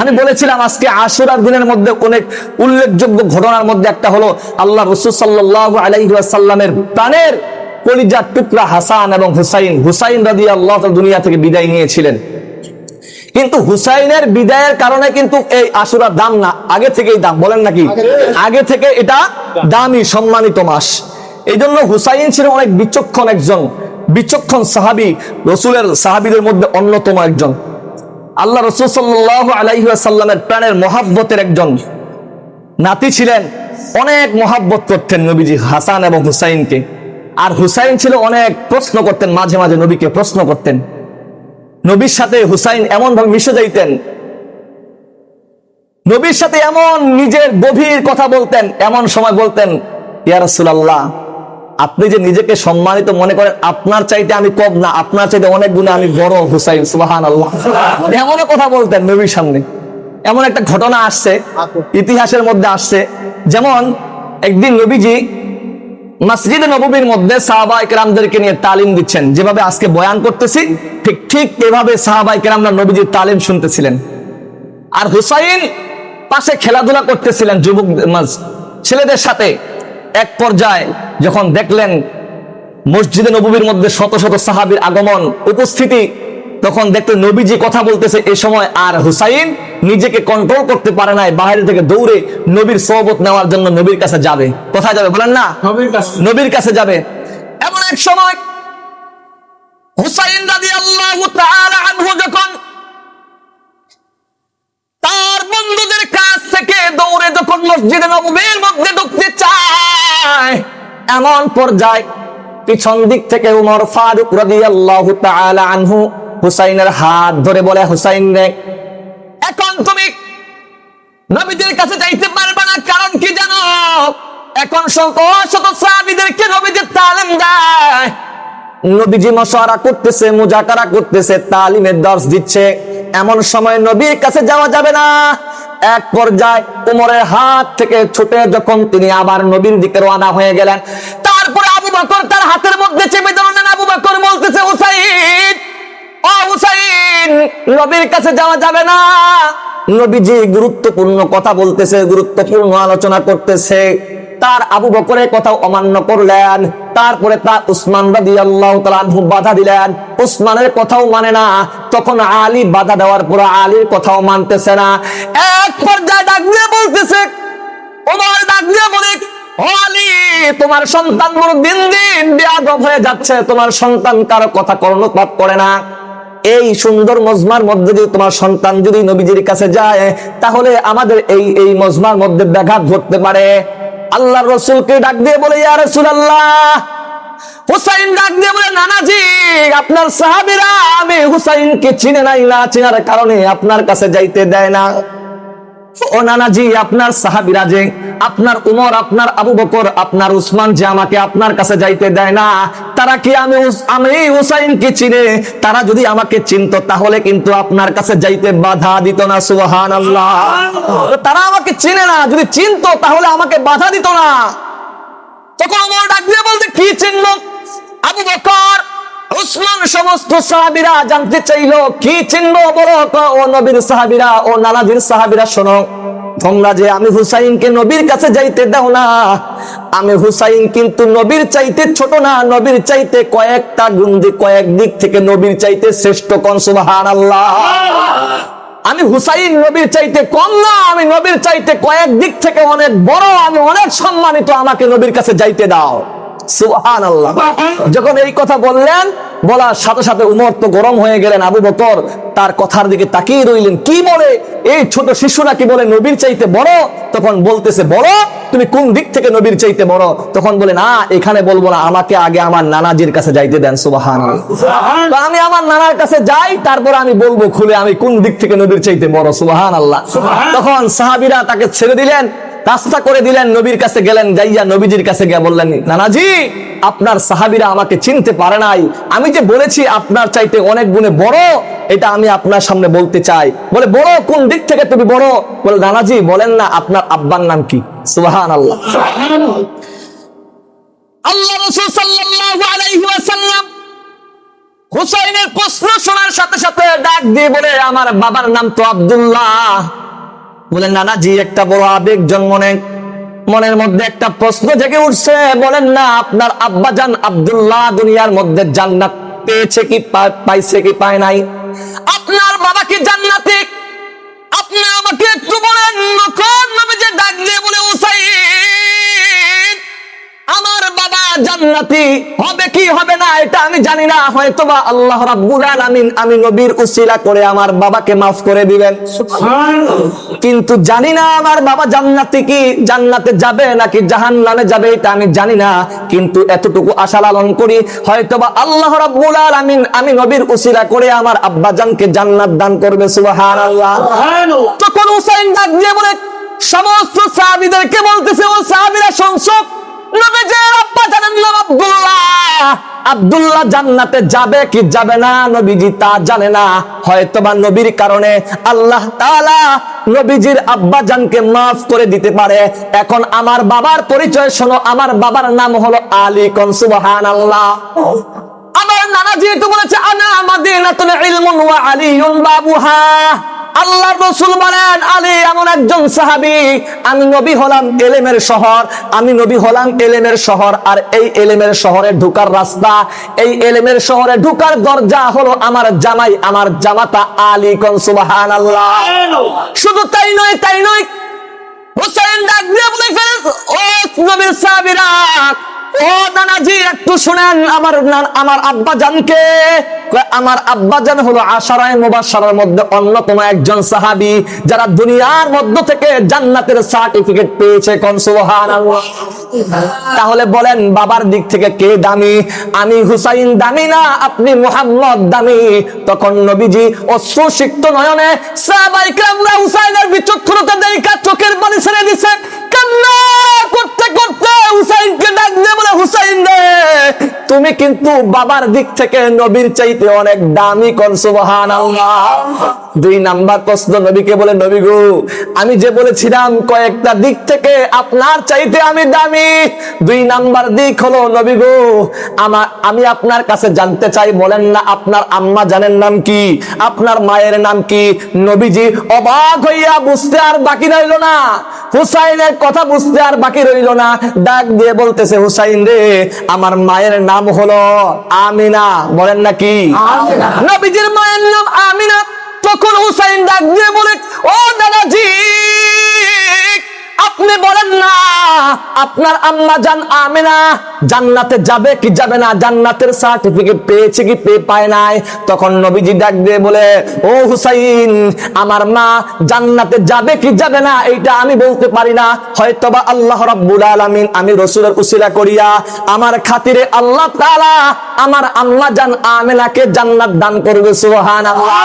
আমি বলেছিলাম আজকে আশুরার দিনের মধ্যে অনেক উল্লেখযোগ্য ঘটনার মধ্যে একটা হলো আল্লাহ রাসূল সাল্লাল্লাহু আলাইহি ওয়াসাল্লামের প্রাণের কলিজার টুকরা হাসান এবং হুসাইন। হুসাইন রাদিয়াল্লাহু তাআলা দুনিয়া থেকে বিদায় নিয়েছিলেন, কিন্তু হুসাইনের বিদায়ের কারণে কিন্তু এই আশুরার দাম না, আগে থেকেই দাম, বলেন নাকি? আগে থেকে এটা দামি সম্মানিত মাস। এই জন্য হুসাইন ছিল অনেক বিচক্ষণ সাহাবী, রসুলের সাহাবীদের মধ্যে অন্যতম একজন। আল্লাহ রাসূল সাল্লাল্লাহু আলাইহি ওয়াসাল্লামের প্রাণের মহাব্বতের একজন নাতি ছিলেন। অনেক মহাব্বত করতেন নবীজি হাসান এবং হুসাইনকে। আর হুসাইন ছিল অনেক প্রশ্ন করতেন, মাঝে মাঝে নবীকে প্রশ্ন করতেন। নবীর সাথে হুসাইন এমন ভাবে মিশে যাইতেন, নবীর সাথে এমন নিজের গভীর কথা বলতেন, এমন সময় বলতেন, ইয়া রাসূলুল্লাহ, আপনি যে নিজেকে সম্মানিত মনে করেন, আপনার চাইতে আমি কম না, আপনার চাইতে অনেক গুণে আমি বড় হুসাইন, সুবহানাল্লাহ। এমন কথা বলতেন নবীর সামনে। এমন একটা ঘটনা আসছে, ইতিহাসের মধ্যে আসছে, যেমন একদিন নবীজি মসজিদে নববীর মধ্যে সাহাবায়ে কেরামদেরকে নিয়ে তালিম দিচ্ছেন, যেভাবে আজকে বয়ান করতেছি ঠিক এভাবে সাহাবায়ে কেরামরা নবীজির তালিম শুনতেছিলেন। আর হুসাইন পাশে খেলাধুলা করতেছিলেন যুবক ছেলেদের সাথে। এক পর্যায়ে যখন দেখলেন মসজিদে নববীর মধ্যে শত শত সাহাবীর আগমন উপস্থিতি, তখন দেখলেন নবীজি কথা বলতেছে। এই সময় আর হুসাইন নিজেকে কন্ট্রোল করতে পারে নাই, বাইরে থেকে দৌড়ে নবীর সোহবত নেওয়ার জন্য নবীর কাছে যাবে। কোথায় যাবে বলেন না? নবীর কাছে যাবে। এমন এক সময় হুসাইন রাদিয়াল্লাহু তাআলা আনহু যখন তার বন্ধুদের কাছ থেকে দৌড়ে যখন মসজিদে নববীর মধ্যে ঢুকতে চায়, এমন পর্যায়ে পিছন দিক থেকে উমর ফারুক রাদিয়াল্লাহু তাআলা আনহু হুসাইনের হাত ধরে বলে, হুসাইন রে, এখন তুমি নবীদের কাছে যাইতে পারবে না। কারণ কি জানো? এখন শত শত সাহাবীদেরকে নবীজি তালিম দেয়, নবীজি মশওয়ারা করতেছে, মুজাকারা করতেছে, তালিমের দর্শ দিচ্ছে। এমন সময় নবীর কাছে যাওয়া যাবে না। এক পর্যায়ে উমরের হাত থেকে ছুটে যখন তিনি আবার নবীর দিকে রওনা হয়ে গেলেন, তারপরে আবু বকর তার হাতের মধ্যে চেপে ধরলেন। আবু বকর বলতেছে, হুসাইন, ও হুসাইন, নবীর কাছে যাওয়া যাবে না। নবীজি গুরুত্বপূর্ণ কথা বলতেছে, গুরুত্বপূর্ণ আলোচনা করতেছে, তার আবু বকরের কথা অমান্য করলেন। তারপরে তার উসমান রাদিয়াল্লাহু তাআলা আনহু বাধা দিলেন, উসমানের কথাও মানে না। তখন আলী বাধা দেওয়ার পর আলীর কথাও মানতেছে না। এক পর্যায়ে ডাক দিয়ে বলতেছে, ওমর ডাক দিয়ে বলে, ও আলী, তোমার সন্তান বড় দিন দিন বেয়াদব হয়ে যাচ্ছে, তোমার সন্তান কারো কথা কর্ণপাত করে না। এই সুন্দর মজমার মধ্যে যদি তোমার সন্তান যদি নবীজির কাছে যায়, তাহলে আমাদের এই মজমার মধ্যে ব্যাঘাত ঘটতে পারে। আল্লাহর রাসূলকে ডাক দিয়ে বলে, ইয়া রাসূলুল্লাহ। হুসাইন ডাক দিয়ে বলে, নানাজি, আপনার সাহাবীরা আমি হুসাইনকে চিনে নাই, না চিনার কারণে আপনার কাছে যাইতে দেয় না। ও নানাজি, আপনার সাহাবীরা যে, আপনার উমর, আপনার আবু বকর, আপনার উসমান যে আমাকে আপনার কাছে যাইতে দেয় না, তারা কি আমি হুসাইনকে চিনে? তারা যদি আমাকে চিনতো তাহলে কিন্তু আপনার কাছে যাইতে বাধা দিত না। সুবহানাল্লাহ। তারা আমাকে চিনে না, যদি চিনতো তাহলে আমাকে বাধা দিত না। তখন ওমর ডাক দিয়ে বলতে, কি চিনলো? আবু বকর, উসমান, সমস্ত সাহাবীরা জানতে চাইলো, কি চিনবো বলো? ও নবীর সাহাবীরা, ও নানাজির সাহাবীরা, শোনো, তোমরা যে আমি হুসাইনকে নবীর কাছে যাইতে দাও না, আমি হুসাইন কিন্তু নবীর চাইতে ছোট না, নবীর চাইতে কয়েকটা গুণ, কয়েক দিক থেকে নবীর চাইতে শ্রেষ্ঠ। কোন সুবহানাল্লাহ। আমি হুসাইন নবীর চাইতে কম না, আমি নবীর চাইতে কয়েক দিক থেকে অনেক বড়, আমি অনেক সম্মানিত, আমাকে নবীর কাছে যাইতে দাও। সুবহানাল্লাহ। যখন এই কথা বললেন, বলার সাথে সাথে উমর তো গরম হয়ে গেলেন। আবু বকর তার কথার দিকে তাকিয়ে রইলেন, কি বলে এই ছোট শিশুরা, কি বলে নবীর চাইতে বড়? তখন বলতেছে, বড়? তুমি কোন দিক থেকে নবীর চাইতে বড়? তখন বলে, না, এখানে বলবো না, আমাকে আগে আমার নানাজির কাছে যাইতে দেন। সুবহানাল্লাহ। তো আমি আমার নানার কাছে যাই, তারপর আমি বলবো খুলে আমি কোন দিক থেকে নবীর চাইতে বড়। সুবহানাল্লাহ। তখন সাহাবীরা তাকে ছেড়ে দিলেন, রাস্তা করে দিলেন, নবীর কাছে গেলেন। যাইয়া নবীজির কাছে গিয়ে বললেন, নানাজি, আপনার সাহাবীরা আমাকে চিনতে পারে নাই, আমি যে বলেছি আপনার চাইতে অনেক গুণে বড়, এটা আমি আপনার সামনে বলতে চাই। বলে, বড় কোন দিক থেকে তুমি বড়? বলে, নানাজি বলেন না আপনার আব্বার নাম কি? সুবহানাল্লাহ। আল্লাহ রাসূল সাল্লাল্লাহু আলাইহি ওয়াসাল্লাম হুসাইনের প্রশ্ন শোনার সাথে সাথে ডাক দিয়ে বলে, আমার বাবার নাম তো আব্দুল্লাহ। বলে, নানাজি একটা বড় আবেগ জন্ম নেয়, মনের মধ্যে একটা প্রশ্ন জেগে উঠছে। বলেন না, আপনার আব্বাজান আব্দুল্লাহ দুনিয়ার মধ্যে জান্নাত পেয়েছে কি পাইছে কি পায় নাই? আপনার বাবা কি জান্নাতি? আপনি আমাকে একটু বলেন। নখন নবীজি ডাক দিয়ে বলে, হুসাইন, আমার বাবা জান্নাতি হবে কি হবে না এটা আমি জানি না, হয়তোবা আল্লাহ রাব্বুল আলামিন আমি নবীর উসিলা করে আমার বাবাকে মাফ করে দিবেন, কিন্তু জানি না আমার বাবা জান্নাতি কি জান্নাতে যাবে নাকি জাহান্নামে যাবে এটা আমি জানি না, কিন্তু এতটুকু আশা লালন করি হয়তোবা আল্লাহ রাব্বুল আলামিন আমি নবীর উসিলা করে আমার আব্বাজানকে জান্নাত দান করবে। সুবহানাল্লাহ। তখন হুসাইন ডাক দিয়ে বলে, সমস্ত সাহাবীদেরকে বলতেছে, ও সাহাবীরা শুনছো, নবীজির আব্বাজানের নাম আব্দুল্লাহ। আব্দুল্লাহ জান্নাতে যাবে কি যাবে না নবীজি তা জানে না, হয়তোবা নবীর কারণে আল্লাহ তাআলা নবীজির আব্বাজানকে মাফ করে দিতে পারে। এখন আমার বাবার পরিচয় শোনো, আমার বাবার নাম হলো আলী। কোন সুবহানাল্লাহ। আমার নানা যেহেতু বলেছে, আনা মাদিনাতুল ইলমুন ওয়া আলিয়ুন বাবুহা। আল্লাহর রাসূল বলেন, আলী এমন একজন সাহাবী, আমি নবী হলাম ইলমের শহর, আমি নবী হলাম ইলমের শহর, আর এই ইলমের শহরে ঢোকার রাস্তা, এই ইলমের শহরে ঢোকার দরজা হলো আমার জামাই, আমার জামাতা আলী। কোন সুবহানাল্লাহ। শুধু তাই নয়, হুসাইন ডাক দিয়ে বলে, ও নবীর সাহাবীরা, ও নানাজি একটু শুনেন, আমার আব্বাজানকে। আমার আব্বাজান হলো আশারায়ে মুবাশশারার মধ্যে অন্যতম একজন সাহাবী, যারা দুনিয়ার মধ্য থেকে জান্নাতের সার্টিফিকেট পেয়েছে। কোন সুবহানাল্লাহ। তাহলে বলেন, বাবার দিক থেকে কে দামি? আমি হুসাইন দামি না, আপনি মুহাম্মদ দামি? তখন নবীজি অশ্রুসিক্ত নয়নে সাহাবায়ে কেরামরা হুসাইনের বিচক্ষণতা দেখে চোখের পানি ছেড়ে দিছে, কান্না করতে করতে হুসাইনকে ডাক দিয়ে বলে, হুসাইন রে, তুমি কিন্তু বাবার দিক থেকে নবীর চাইতে অনেক দামি। কোন সুবহানাল্লাহ। 2 নাম্বার প্রশ্ন নবীকে বলে, নবী গো, আমি যে বলেছিলাম কয়েকটা দিক থেকে আপনার চাইতে আমি দামি, 2 নাম্বার দিক হলো, নবী গো, আমি আপনার কাছে জানতে চাই, বলেন না আপনার আম্মা জানেন নাম কি, আপনার মায়ের নাম কি? নবীজি অবাক হইয়া বুঝতে আর বাকি রইল না, হুসাইনের কথা বুঝতে আর বাকি রইল না, ডাক দিয়ে বলতেছে, হুসাইন রে, আমার মায়ের নাম হলো আমিনা। বলেন না কি? নবীজির মায়ের নাম আমিনা। তখন হুসাইন ডাক দিয়ে বলে, ও দাদাজি, আপনি বলেন না আপনার আম্মা জান আমিনা জান্নাতে যাবে কি যাবে না, জান্নাতের সার্টিফিকেট পেয়েছে কি পায় নাই? তখন নবীজি ডাক দিয়ে বলে, ও হুসাইন, আমার মা জান্নাতে যাবে কি যাবে না এইটা আমি বলতে পারি না, হয়তোবা আল্লাহ রাব্বুল আলামিন আমি রাসূলের উসিলা করিয়া আমার খাতিরে আল্লাহ তাআলা আমার আম্মা জান আমিনাকে জান্নাত দান করবে। সুবহানাল্লাহ।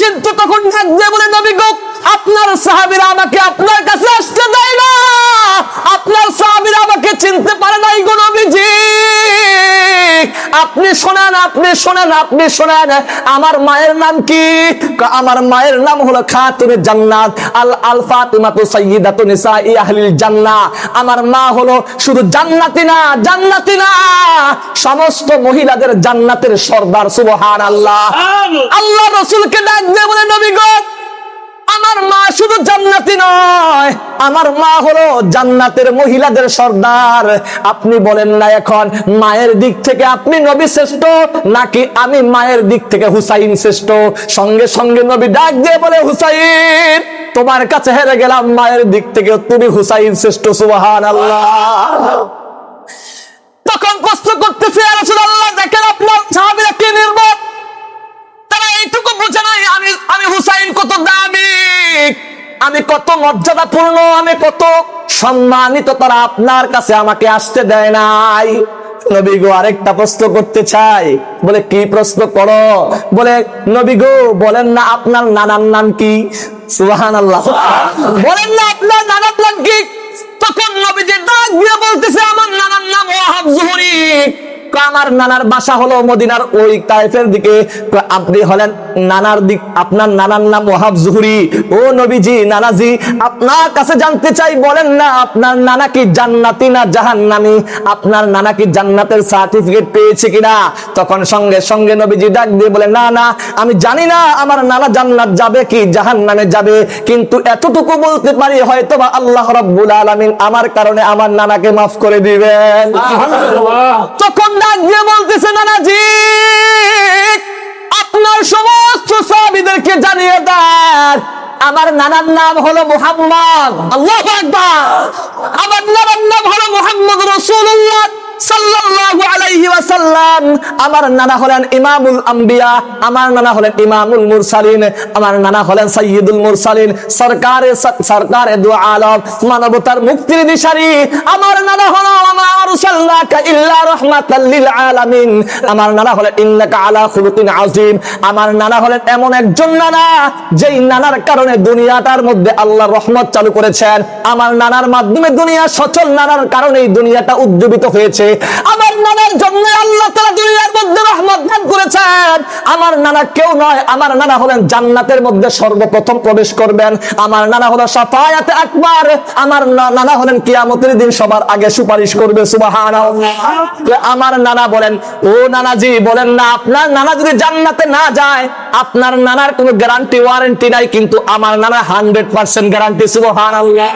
কিন্তু তখন ডাক দিয়ে বলে, নবী গো, আপনার সাহাবীরা আমাকে আপনার কাছে আসতে দেয় না, আপনার সাহাবীরা আমাকে চিনতে পারে নাই গো নবীজি। আপনি শোনেন, আমার মায়ের নাম কি? আমার মায়ের নাম হলো খাতুনে জান্নাত, আল ফাতিমাতু সাইয়্যিদাতু নিসাই আহলিল জান্নাহ। আমার মা হলো শুধু জান্নাতি না, সমস্ত মহিলাদের জান্নাতের সর্দার। সুবহানাল্লাহ। আল্লাহ রাসূলকে ডাক দিয়ে বলে, নবী গো, আমার মা শুধু জান্নাতি নয়, আমার মা হলো জান্নাতের মহিলাদের সর্দার। আপনি বলেন না এখন মায়ের দিক থেকে আপনি নবী শ্রেষ্ঠ নাকি আমি মায়ের দিক থেকে হুসাইন শ্রেষ্ঠ? সঙ্গে সঙ্গে নবী ডাক দিয়ে বলে, হুসাইন, তোমার কাছে হেরে গেলাম, মায়ের দিক থেকে তুমি হুসাইন শ্রেষ্ঠ। সুবহানাল্লাহ। তখন প্রশ্ন করতেছে, ইয়া রাসূলুল্লাহ, দেখেন আপনার সাহাবীরা কি নির্মম, তারা এইটুকু বুঝে নাই আমি হুসাইন কত দামি, আমি কত মর্যাদাপূর্ণ, আমি কত সম্মানিত, তারা আপনার কাছে আমাকে আসতে দেয় নাই। নবী গো, আরেকটা প্রশ্ন করতে চাই। বলে, কি প্রশ্ন করো? বলে, নবী গো, বলেন না আপনার নানার নাম কি? সুবহানাল্লাহ। বলেন না আপনার নানার নাম কি? তখন নবীজি ডাক দিয়ে বলতেছে, আমার নানার নাম ওয়াহাব যুহরি। আমার নানার বাসা হলো মদিনার ওই তায়েফের দিকে। আপনি হলেন নানার দিক, আপনার নানার নাম ওয়াহাব জুহরি। ও নবীজি, নানাজি, আপনার কাছে জানতে চাই, বলেন না আপনার নানা কি জান্নাতি না জাহান্নামী? আপনার নানা কি জান্নাতের সার্টিফিকেট পেয়েছে কিনা? তখন সঙ্গে সঙ্গে নবীজি ডাক দিয়ে বলে, না না, আমি জানি না আমার নানা জান্নাত যাবে কি জাহান্নামে যাবে, কিন্তু এতটুকু বলতে পারি, হয়তোবা আল্লাহ রাব্বুল আলামিন আমার কারণে আমার নানাকে মাফ করে দিবেন। তখন ডাক দিয়ে বলতেছে, নানাজি, আপনার সমস্ত সাহাবীদেরকে জানিয়ে দেন আমার নানার নাম হলো মুহাম্মদ। আল্লাহু আকবার। আমার নানার নাম হলো মুহাম্মদ রাসূলুল্লাহ সাল্লাল্লাহু আলাইহি ওয়াসাল্লাম। আমার নানা হলেন ইমামুল আম্বিয়া, আমার নানা হলেন ইমামুল মুরসালিন, আমার নানা হলেন সাইয়্যিদুল মুরসালিন, সরকারে দু আলম, মানবতার মুক্তির দিশারি। আমার নানা হলো ওমা আরসালনাকা ইল্লা রাহমাতাল লিল আলামিন। আমার নানা হলেন ইন্নাকা আলা খুলুকিন আযীম। আমার নানা হলেন এমন একজন নানা, যেই নানার কারণে দুনিয়াটার মধ্যে আল্লাহর রহমত চালু করেছেন। আমার নানার মাধ্যমে দুনিয়া সচল, নানার কারণে এই দুনিয়াটা উজ্জীবিত হয়েছে। আমার নানার জন্য আল্লাহ তাআলা দুনিয়ার মধ্যে রহমত দান করেছেন। আমার নানা কেউ নয়, আমার নানা হলেন জান্নাতের মধ্যে সর্বপ্রথম প্রবেশ করবেন। আমার নানা হলো শাফায়াতে আকবার। আমার নানা হলেন কিয়ামতের দিন সবার আগে সুপারিশ করবে। সুবহানাল্লাহ। আমার নানা বলেন, ও নানাজি, বলেন না আপনার নানা যদি জান্নাতে না যায়, আপনার নানার কোনো গ্যারান্টি ওয়ারেন্টি নাই, কিন্তু আমার নানা 100% গ্যারান্টি। সুবহানাল্লাহ।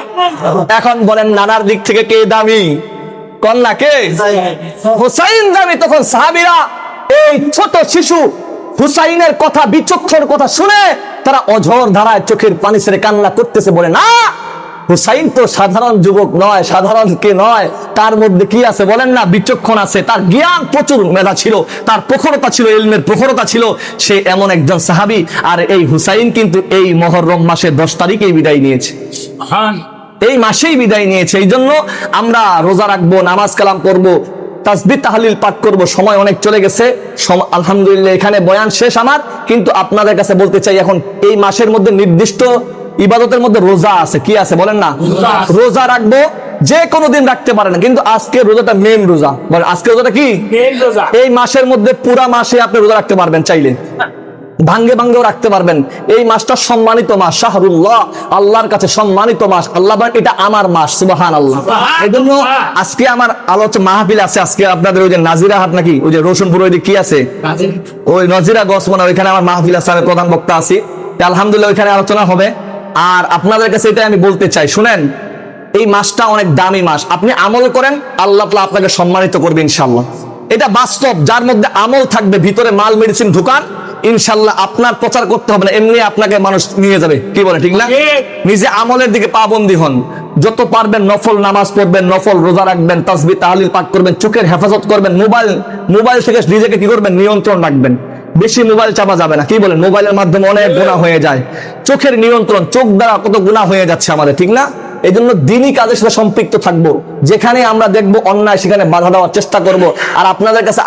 এখন বলেন নানার দিক থেকে কে দামি? কন্যা কে? হুসাইন দামি। তখন সাহাবীরা এই ছোট শিশু হুসাইনের কথা, বিচক্ষণ কথা শুনে তারা অঝর ধারায় চোখের পানি ছেড়ে কান্না করতেছে। বলে, না, হুসাইন তো সাধারণ যুবক নয়, সাধারণ কে নয়, তার মধ্যে কি আছে বলেন না? বিচক্ষণ আছে, তার জ্ঞান প্রচুর মেধা ছিল, তার প্রখরতা ছিল, ইলমের প্রখরতা ছিল, সে এমন একজন সাহাবী। আর এই হুসাইন কিন্তু এই মুহররম মাসের 10 তারিখেই বিদায় নিয়েছে, এই মাসেই বিদায় নিয়েছে। এই জন্য আমরা রোজা রাখবো, নামাজ কালাম করবো, তাসবিহ তাহলিল পাঠ করব। সময় অনেক চলে গেছে, আলহামদুলিল্লাহ এখানে বয়ান শেষ আমার। কিন্তু আপনাদের কাছে বলতে চাই, এখন এই মাসের মধ্যে নির্দিষ্ট ইবাদতের মধ্যে রোজা আছে। কি আছে বলেন না? রোজা রাখবো, যে কোনো দিন রাখতে পারেন, কিন্তু আজকে রোজাটা মেন রোজা। বলেন আজকে রোজাটা কি মেন রোজা? এই মাসের মধ্যে পুরা মাসে আপনি রোজা রাখতে পারবেন, চাইলে ভাঙ্গে ভাঙ্গেও রাখতে পারবেন। এই মাসটা সম্মানিত মাস, শাহরুল্লাহ, আল্লাহর কাছে সম্মানিত মাস। আল্লাহ বলেন এটা আমার মাস। সুবহানাল্লাহ। এই জন্য আজকে আমার আলোচনা মাহফিল আছে। আজকে আপনাদের ওই যে নাজিরা হাট নাকি ওই যে রোশনপুর ওই কি আছে, ওই নজিরা গস মনে, ওইখানে আমার মাহফিল আছে, আমি প্রধান বক্তা আছি। আলহামদুলিল্লাহ ওইখানে আলোচনা হবে। আর আপনাদের কাছে এটা আমি বলতে চাই, শুনেন, এই মাসটা অনেক দামি মাস। আপনি আমল করেন, আল্লাহ তাআলা আপনাকে সম্মানিত করবে ইনশাআল্লাহ। এটা বাস্তব। যার মধ্যে আমল থাকবে, ভিতরে মাল মেডিসিন ঢুকান, ইনশাআল্লাহ আপনার প্রচার করতে হবে না, এমনি আপনাকে মানুষ নিয়ে যাবে। কি বলে, ঠিক না? নিজে আমলের দিকে পাবন্দী হন। যত পারবেন নফল নামাজ পড়বেন, নফল রোজা রাখবেন, তাসবিহ তাহলিল পাঠ করবেন, চোখের হেফাজত করবেন, মোবাইল থেকে নিজেকে কি করবেন, নিয়ন্ত্রণ রাখবেন। বেশি মোবাইল চাপা যাবে না। কি বলেন? মোবাইলের মাধ্যমে অনেক গুনাহ হয়ে যায়। চোখের নিয়ন্ত্রণ, চোখ দ্বারা কত গুনাহ হয়ে যাচ্ছে আমাদের, ঠিক না? এই জন্য দিনই কাজের সাথে সম্পৃক্ত থাকবো। যেখানে আমরা দেখবো অন্যায়, সেখানে বাধা দেওয়ার চেষ্টা করব। আর আপনাদের কাছে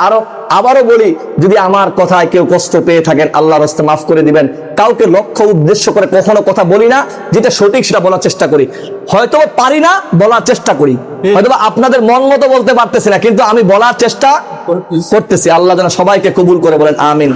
আবারও বলি, যদি আমার কথায় কেউ কষ্ট পেয়ে থাকেন, আল্লাহর রাস্তায় মাফ করে দিবেন। কাউকে লক্ষ্য উদ্দেশ্য করে কখনো কথা বলি না, যেটা সঠিক সেটা বলার চেষ্টা করি। হয়তো পারি না, বলার চেষ্টা করি। হয়তো আপনাদের মন মতো বলতে পারতেছি না, কিন্তু আমি বলার চেষ্টা করতেছি। আল্লাহ যেন সবাইকে কবুল করে, বলেন আমিন।